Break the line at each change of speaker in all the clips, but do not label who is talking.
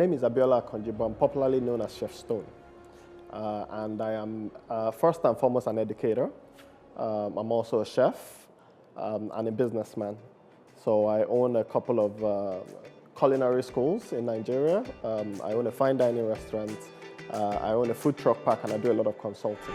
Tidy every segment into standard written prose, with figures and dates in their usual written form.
name is Abiola Akanji, but I'm popularly known as Chef Stone. And I am first and foremost an educator. I'm also a chef and a businessman. So I own a couple of culinary schools in Nigeria. I own a fine dining restaurant. I own a food truck park, and I do a lot of consulting.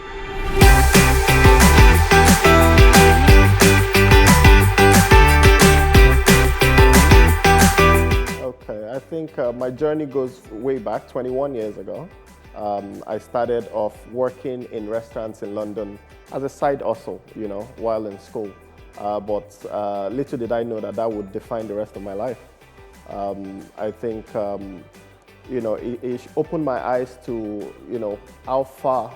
Okay, I think my journey goes way back, 21 years ago. I started off working in restaurants in London as a side hustle, while in school. But little did I know that that would define the rest of my life. I think, it opened my eyes to, how far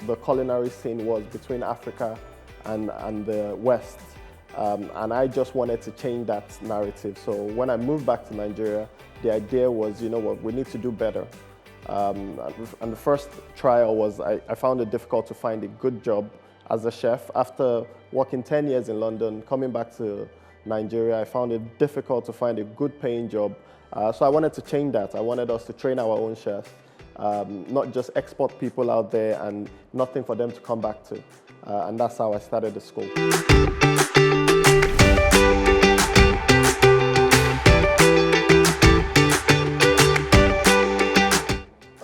the culinary scene was between Africa and the West. And I just wanted to change that narrative. So when I moved back to Nigeria, the idea was, we need to do better. And the first trial was I found it difficult to find a good job as a chef. After working 10 years in London, coming back to Nigeria, I found it difficult to find a good paying job. So I wanted to change that. I wanted us to train our own chefs, not just export people out there and nothing for them to come back to. And that's how I started the school.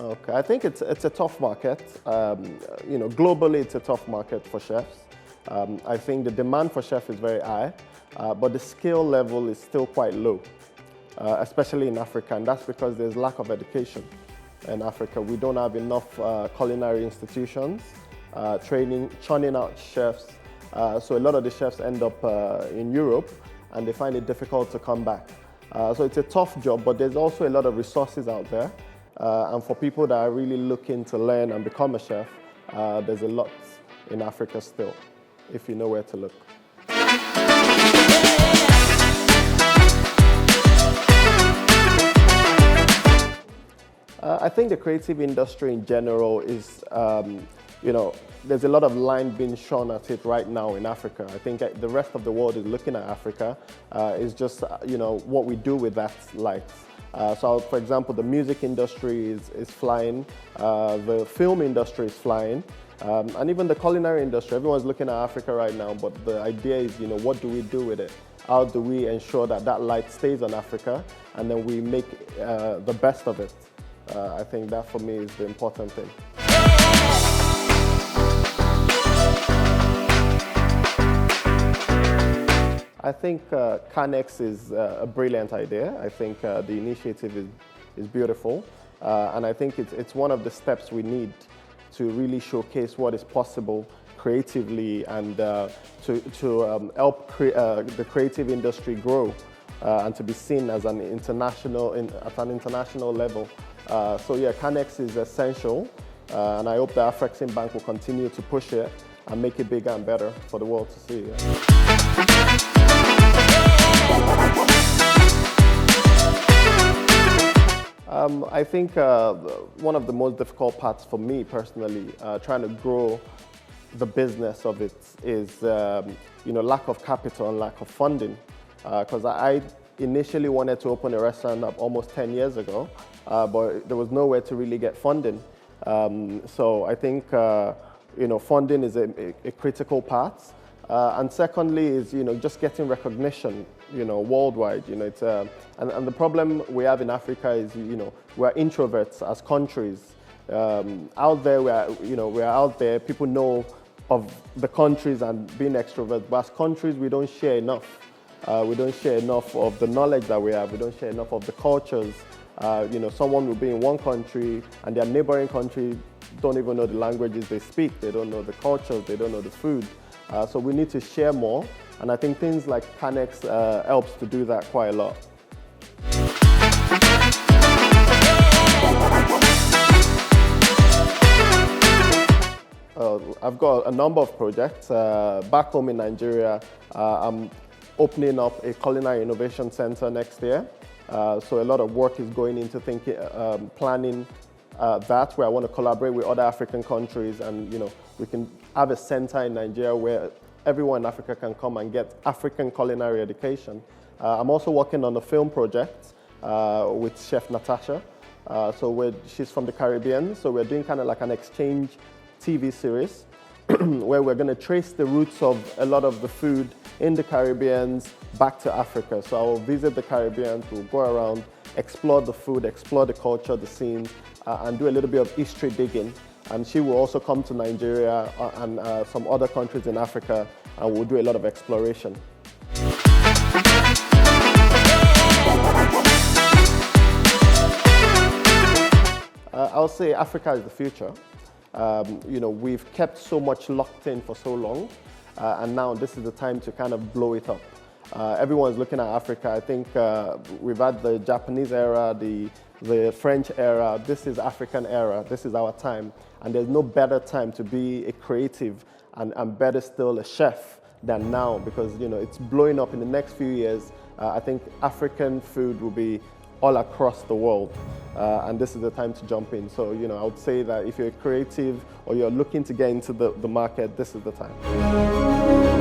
Okay, I think it's a tough market. Globally it's a tough market for chefs. I think the demand for chefs is very high, but the skill level is still quite low, especially in Africa, and that's because there's lack of education in Africa. We don't have enough culinary institutions churning out chefs. So a lot of the chefs end up in Europe, and they find it difficult to come back. So it's a tough job, but there's also a lot of resources out there. And for people that are really looking to learn and become a chef, there's a lot in Africa still, if you know where to look. I think the creative industry in general is, there's a lot of line being shone at it right now in Africa. I think the rest of the world is looking at Africa. It's just, what we do with that light. So, for example, the music industry is flying, the film industry is flying, and even the culinary industry. Everyone's looking at Africa right now, but the idea is, what do we do with it? How do we ensure that that light stays on Africa, and then we make the best of it? I think that, for me, is the important thing. I think CANEX is a brilliant idea. I think the initiative is beautiful. And I think it's one of the steps we need to really showcase what is possible creatively and to help the creative industry grow and to be seen as at an international level. So yeah, CANEX is essential. And I hope that AFREXIMBANK will continue to push it and make it bigger and better for the world to see. I think one of the most difficult parts for me personally, trying to grow the business of it, is lack of capital and lack of funding. Because I initially wanted to open a restaurant up almost 10 years ago, but there was nowhere to really get funding. So I think funding is a critical part. And secondly is, just getting recognition, worldwide. It's and the problem we have in Africa is, we're introverts as countries. Out there, we're out there. People know of the countries and being extroverts, but as countries, we don't share enough. We don't share enough of the knowledge that we have. We don't share enough of the cultures. Someone will be in one country and their neighboring country don't even know the languages they speak. They don't know the cultures. They don't know the food. So we need to share more, and I think things like CANEX helps to do that quite a lot. I've got a number of projects. Back home in Nigeria, I'm opening up a culinary innovation center next year. So a lot of work is going into planning that, where I want to collaborate with other African countries, and we can have a center in Nigeria where everyone in Africa can come and get African culinary education. I'm also working on a film project with Chef Natasha, She's from the Caribbean, so we're doing kind of like an exchange TV series where we're going to trace the roots of a lot of the food in the Caribbean back to Africa. So I'll visit the Caribbean, we'll go around, explore the food, explore the culture, the scenes, and do a little bit of history digging. And she will also come to Nigeria and some other countries in Africa, and we'll do a lot of exploration. I'll say Africa is the future. We've kept so much locked in for so long, and now this is the time to kind of blow it up. Everyone's looking at Africa. I think we've had the Japanese era, the French era. This is African era. This is our time. And there's no better time to be a creative and better still a chef than now, because it's blowing up in the next few years. I think African food will be all across the world, and this is the time to jump in. So I would say that if you're a creative or you're looking to get into the market, this is the time.